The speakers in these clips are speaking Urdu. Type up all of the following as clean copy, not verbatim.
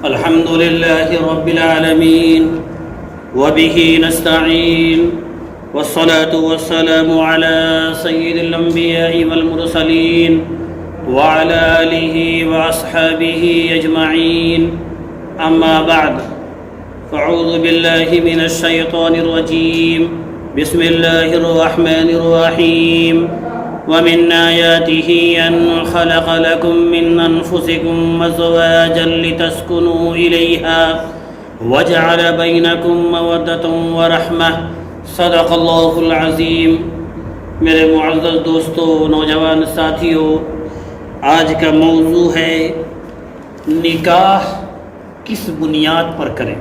الحمد لله رب العالمين وبه نستعين والصلاة والسلام على سيد الأنبياء والمرسلين وعلى آله وأصحابه أجمعين أما بعد فأعوذ بالله من الشيطان الرجيم بسم الله الرحمن الرحيم ومن آياته أن خلق لكم من أنفسكم أزواجا لتسكنوا إليها وجعل بينكم مودة ورحمة صدق اللہ العظیم۔ میرے معزز دوستو، نوجوان ساتھیو، آج کا موضوع ہے نکاح کس بنیاد پر کریں،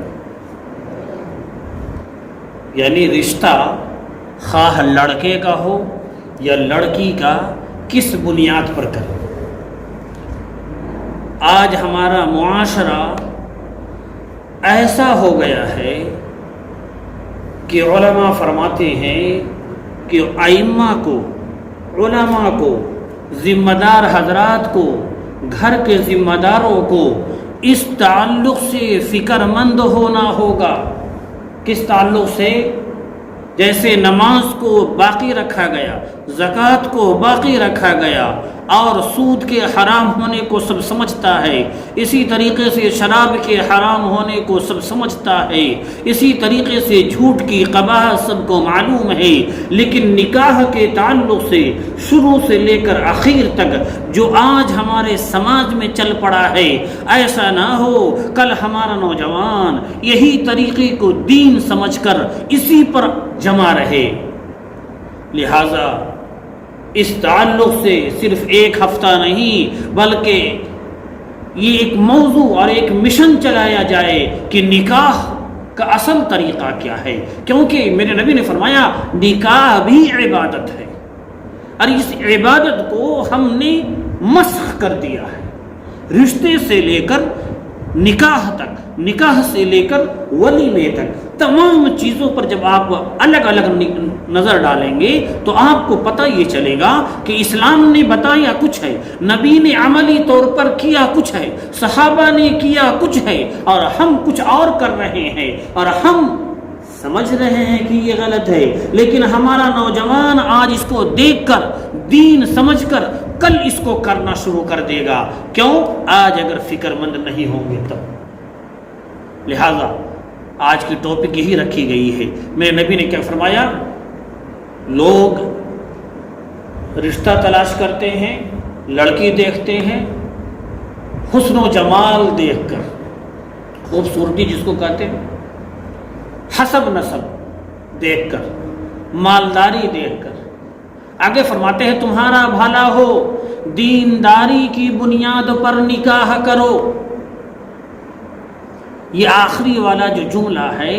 یعنی رشتہ خواہ لڑکے کا ہو یا لڑکی کا کس بنیاد پر کریں۔ آج ہمارا معاشرہ ایسا ہو گیا ہے کہ علماء فرماتے ہیں کہ ائمہ کو، علماء کو، ذمہ دار حضرات کو، گھر کے ذمہ داروں کو اس تعلق سے فکر مند ہونا ہوگا۔ کس تعلق سے؟ جیسے نماز کو باقی رکھا گیا، زکوٰۃ کو باقی رکھا گیا اور سود کے حرام ہونے کو سب سمجھتا ہے، اسی طریقے سے شراب کے حرام ہونے کو سب سمجھتا ہے، اسی طریقے سے جھوٹ کی قباحت سب کو معلوم ہے، لیکن نکاح کے تعلق سے شروع سے لے کر آخر تک جو آج ہمارے سماج میں چل پڑا ہے، ایسا نہ ہو کل ہمارا نوجوان یہی طریقے کو دین سمجھ کر اسی پر جمع رہے۔ لہذا اس تعلق سے صرف ایک ہفتہ نہیں بلکہ یہ ایک موضوع اور ایک مشن چلایا جائے کہ نکاح کا اصل طریقہ کیا ہے، کیونکہ میرے نبی نے فرمایا نکاح بھی عبادت ہے، اور اس عبادت کو ہم نے مسخ کر دیا ہے۔ رشتے سے لے کر نکاح تک، نکاح سے لے کر ولیمے تک، تمام چیزوں پر جب آپ الگ الگ نظر ڈالیں گے تو آپ کو پتہ یہ چلے گا کہ اسلام نے بتایا کچھ ہے، نبی نے عملی طور پر کیا کچھ ہے، صحابہ نے کیا کچھ ہے، اور ہم کچھ اور کر رہے ہیں، اور ہم سمجھ رہے ہیں کہ یہ غلط ہے، لیکن ہمارا نوجوان آج اس کو دیکھ کر، دین سمجھ کر کل اس کو کرنا شروع کر دے گا۔ کیوں؟ آج اگر فکر مند نہیں ہوں گے تب۔ لہذا آج کی ٹاپک یہی رکھی گئی ہے۔ میرے نبی نے کیا فرمایا؟ لوگ رشتہ تلاش کرتے ہیں، لڑکی دیکھتے ہیں حسن و جمال دیکھ کر، خوبصورتی جس کو کہتے ہیں، حسب نسب دیکھ کر، مالداری دیکھ کر۔ آگے فرماتے ہیں تمہارا بھلا ہو دینداری کی بنیاد پر نکاح کرو۔ یہ آخری والا جو جملہ ہے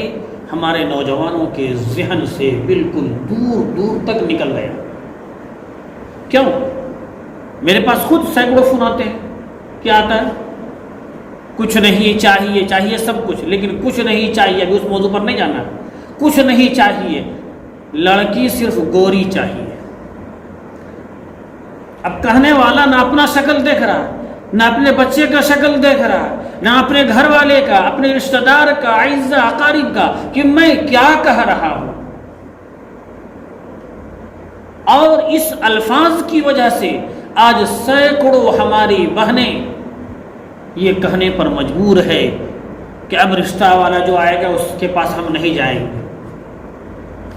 ہمارے نوجوانوں کے ذہن سے بالکل دور دور تک نکل گیا۔ کیوں؟ میرے پاس خود سینکڑوں فون آتے ہیں، کیا آتا ہے؟ کچھ نہیں چاہیے، چاہیے سب کچھ، لیکن کچھ نہیں چاہیے، ابھی اس موضوع پر نہیں جانا۔ کچھ نہیں چاہیے، لڑکی صرف گوری چاہیے۔ اب کہنے والا نہ اپنا شکل دیکھ رہا، نہ اپنے بچے کا شکل دیکھ رہا، نہ اپنے گھر والے کا، اپنے رشتہ دار کا، اعزا اقارب کا، کہ میں کیا کہہ رہا ہوں۔ اور اس الفاظ کی وجہ سے آج سینکڑوں ہماری بہنیں یہ کہنے پر مجبور ہے کہ اب رشتہ والا جو آئے گا اس کے پاس ہم نہیں جائیں گے۔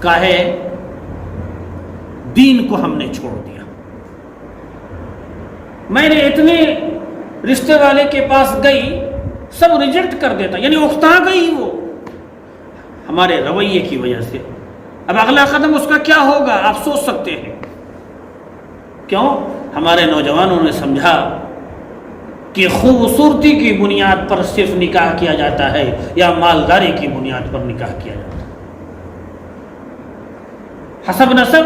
کاہے؟ دین کو ہم نے چھوڑ دیا۔ میں نے اتنے رشتے والے کے پاس گئی، سب ریجیکٹ کر دیتا، یعنی اکتا گئی وہ ہمارے رویے کی وجہ سے۔ اب اگلا قدم اس کا کیا ہوگا آپ سوچ سکتے ہیں۔ کیوں؟ ہمارے نوجوانوں نے سمجھا کہ خوبصورتی کی بنیاد پر صرف نکاح کیا جاتا ہے یا مالداری کی بنیاد پر نکاح کیا جاتا ہے۔ حسب نسب،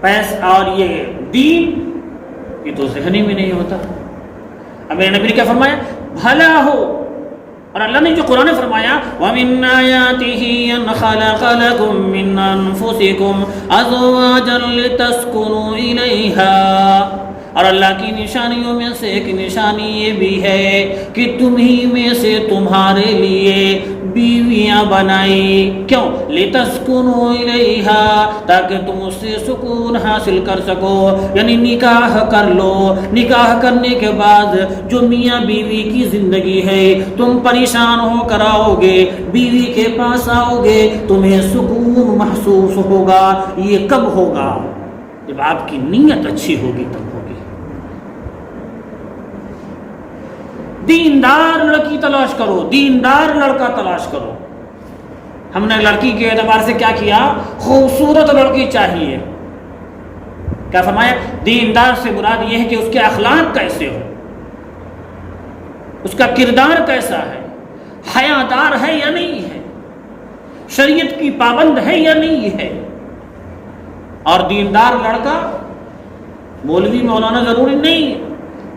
پیسہ اور یہ دین، یہ تو ذہنی میں نہیں ہوتا۔ اب میرے نبی نے کیا فرمایا؟ بھلا ہو۔ اور اللہ نے جو قرآن نے فرمایا وَمِنْ آيَاتِهِ أَنْ خَلَقَ لَكُم مِّنْ أَنفُسِكُمْ أَزْوَاجًا لِتَسْكُنُوا إِلَيْهَا، اور اللہ کی نشانیوں میں سے ایک نشانی یہ بھی ہے کہ تمہیں میں سے تمہارے لیے بیویاں بنائی. کیوں؟ لِتَسْكُنُوا إِلَيْهَا، تاکہ تم اس سے سکون حاصل کر سکو. یعنی نکاح کر لو. نکاح کرنے کے بعد جو میاں بیوی کی زندگی ہے تم پریشان ہو کر آؤ گے، بیوی کے پاس آؤ گے، تمہیں سکون محسوس ہوگا. یہ کب ہوگا؟ جب آپ کی نیت اچھی ہوگی تب ہوگی. دیندار لڑکی تلاش کرو، دیندار لڑکا تلاش کرو. ہم نے لڑکی کے اعتبار سے کیا کیا؟ خوبصورت لڑکی چاہیے. کیا فرمایا؟ دیندار سے مراد یہ ہے کہ اس کے اخلاق کیسے ہو، اس کا کردار کیسا ہے، حیادار ہے یا نہیں ہے، شریعت کی پابند ہے یا نہیں ہے. اور دیندار لڑکا مولوی مولانا ضروری نہیں ہے.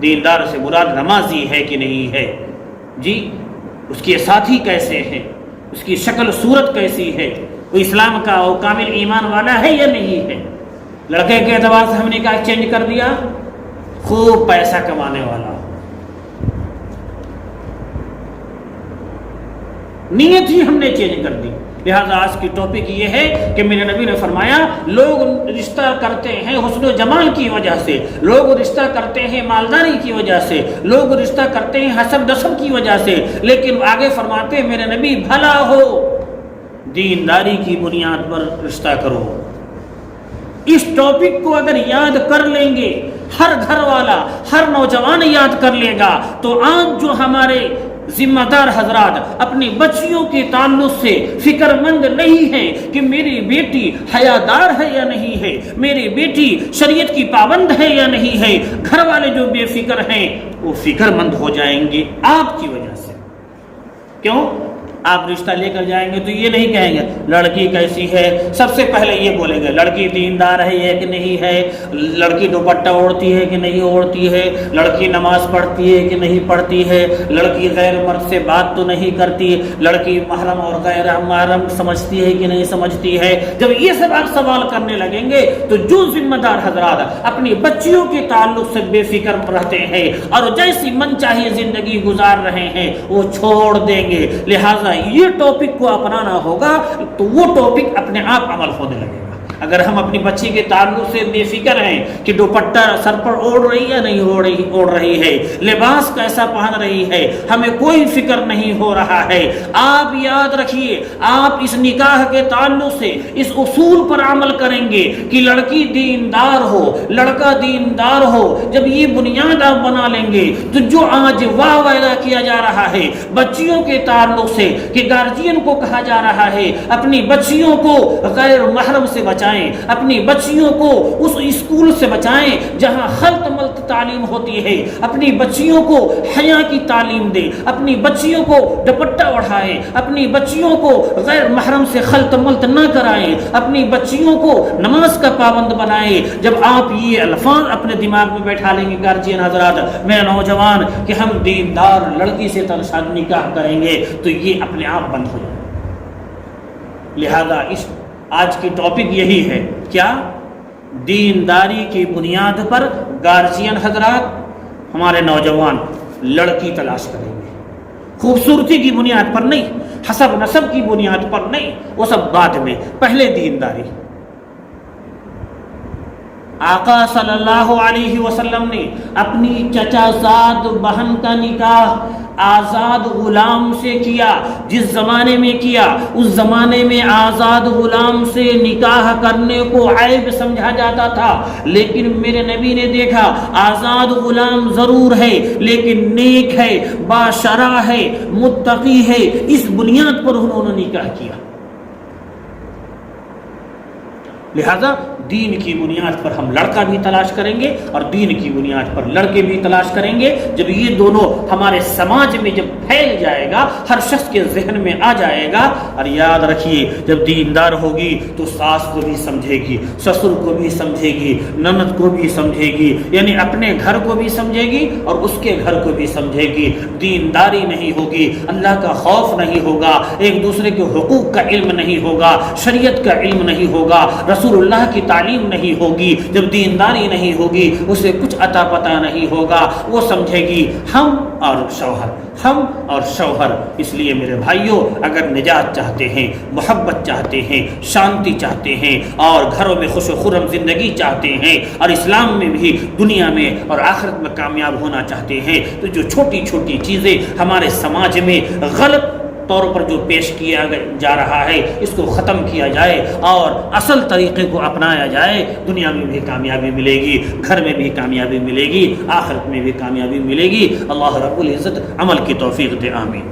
دیندار سے مراد نمازی ہے کہ نہیں ہے، جی اس کے ساتھی کیسے ہیں، اس کی شکل صورت کیسی ہے، وہ اسلام کا وہ کامل ایمان والا ہے یا نہیں ہے. لڑکے کے اعتبار سے ہم نے کیا چینج کر دیا؟ خوب پیسہ کمانے والا. نیت ہی ہم نے چینج کر دی. لہذا آج کی ٹاپک یہ ہے کہ میرے نبی نے فرمایا لوگ رشتہ کرتے ہیں حسن و جمال کی وجہ سے، لوگ رشتہ کرتے ہیں مالداری کی وجہ سے، لوگ رشتہ کرتے ہیں حسب نسب کی وجہ سے، لیکن آگے فرماتے ہیں میرے نبی بھلا ہو دینداری کی بنیاد پر رشتہ کرو. اس ٹاپک کو اگر یاد کر لیں گے، ہر گھر والا، ہر نوجوان یاد کر لے گا، تو آج جو ہمارے ذمہ دار حضرات اپنی بچیوں کے تعلق سے فکر مند نہیں ہیں کہ میری بیٹی حیادار ہے یا نہیں ہے، میری بیٹی شریعت کی پابند ہے یا نہیں ہے، گھر والے جو بے فکر ہیں وہ فکر مند ہو جائیں گے آپ کی وجہ سے. کیوں؟ آپ رشتہ لے کر جائیں گے تو یہ نہیں کہیں گے لڑکی کیسی ہے، سب سے پہلے یہ بولیں گے لڑکی دیندار ہے کہ نہیں ہے، لڑکی دوپٹہ اوڑھتی ہے کہ نہیں اوڑھتی ہے، لڑکی نماز پڑھتی ہے کہ نہیں پڑھتی ہے، لڑکی غیر مرد سے بات تو نہیں کرتی، لڑکی محرم اور غیر محرم سمجھتی ہے کہ نہیں سمجھتی ہے. جب یہ سب آپ سوال کرنے لگیں گے تو جو ذمہ دار حضرات اپنی بچیوں کے تعلق سے بے فکر رہتے ہیں اور جیسی من چاہیے زندگی گزار رہے ہیں وہ چھوڑ دیں گے. لہٰذا یہ ٹاپک کو اپنانا ہوگا تو وہ ٹاپک اپنے آپ عمل ہونے لگے گا. اگر ہم اپنی بچی کے تعلق سے بے فکر ہیں کہ دوپٹہ سر پر اوڑھ رہی ہے نہیں اوڑھ رہی ہے، لباس کیسا پہن رہی ہے، ہمیں کوئی فکر نہیں ہو رہا ہے، آپ یاد رکھیے آپ اس نکاح کے تعلق سے اس اصول پر عمل کریں گے کہ لڑکی دیندار ہو، لڑکا دیندار ہو. جب یہ بنیاد آپ بنا لیں گے تو جو آج واہ ویلا کیا جا رہا ہے بچیوں کے تعلق سے کہ گارجین کو کہا جا رہا ہے اپنی بچیوں کو غیر محرم سے بچائیں، اپنی بچیوں کو اس اسکول سے بچائیں جہاں خلط ملط تعلیم ہوتی ہے، اپنی بچیوں کو حیا کی تعلیم دیں، اپنی بچیوں کو دوپٹہ اڑھائیں، اپنی بچیوں کو غیر محرم سے خلط ملط نہ کرائیں، اپنی بچیوں کو نماز کا پابند بنائیں. جب آپ یہ الفاظ اپنے دماغ میں بیٹھا لیں گے گارجین حضرات میرے نوجوان کہ ہم دیندار لڑکی سے نکاح کریں گے تو یہ اپنے آپ بند ہو جائے. لہذا اس آج کی ٹاپک یہی ہے، کیا؟ دینداری کی بنیاد پر گارجین حضرات ہمارے نوجوان لڑکی تلاش کریں گے، خوبصورتی کی بنیاد پر نہیں، حسب نسب کی بنیاد پر نہیں، وہ سب بعد میں، پہلے دینداری. آقا صلی اللہ علیہ وسلم نے اپنی چچا زاد بہن کا نکاح آزاد غلام سے کیا. جس زمانے میں کیا اس زمانے میں آزاد غلام سے نکاح کرنے کو عیب سمجھا جاتا تھا، لیکن میرے نبی نے دیکھا آزاد غلام ضرور ہے لیکن نیک ہے، باشرع ہے، متقی ہے، اس بنیاد پر انہوں نے نکاح کیا. لہذا دین کی بنیاد پر ہم لڑکا بھی تلاش کریں گے اور دین کی بنیاد پر لڑکے بھی تلاش کریں گے. جب یہ دونوں ہمارے سماج میں جب پھیل جائے گا، ہر شخص کے ذہن میں آ جائے گا. اور یاد رکھیے جب دیندار ہوگی تو ساس کو بھی سمجھے گی، سسر کو بھی سمجھے گی، نند کو بھی سمجھے گی، یعنی اپنے گھر کو بھی سمجھے گی اور اس کے گھر کو بھی سمجھے گی. دینداری نہیں ہوگی، اللہ کا خوف نہیں ہوگا، ایک دوسرے کے حقوق کا علم نہیں ہوگا، شریعت کا علم نہیں ہوگا، رسول اللہ کی تعلیم نہیں ہوگی، جب دینداری نہیں ہوگی، اسے کچھ عطا پتہ نہیں ہوگا، وہ سمجھے گی ہم اور شوہر۔ اس لیے میرے بھائیوں، اگر نجات چاہتے ہیں، محبت چاہتے ہیں، شانتی چاہتے ہیں اور گھروں میں خوش و خرم زندگی چاہتے ہیں اور اسلام میں بھی دنیا میں اور آخرت میں کامیاب ہونا چاہتے ہیں، تو جو چھوٹی چھوٹی چیزیں ہمارے سماج میں غلط طور پر جو پیش کیا جا رہا ہے، اس کو ختم کیا جائے اور اصل طریقے کو اپنایا جائے، دنیا میں بھی کامیابی ملے گی، گھر میں بھی کامیابی ملے گی، آخرت میں بھی کامیابی ملے گی۔ اللہ رب العزت عمل کی توفیق دے، آمین۔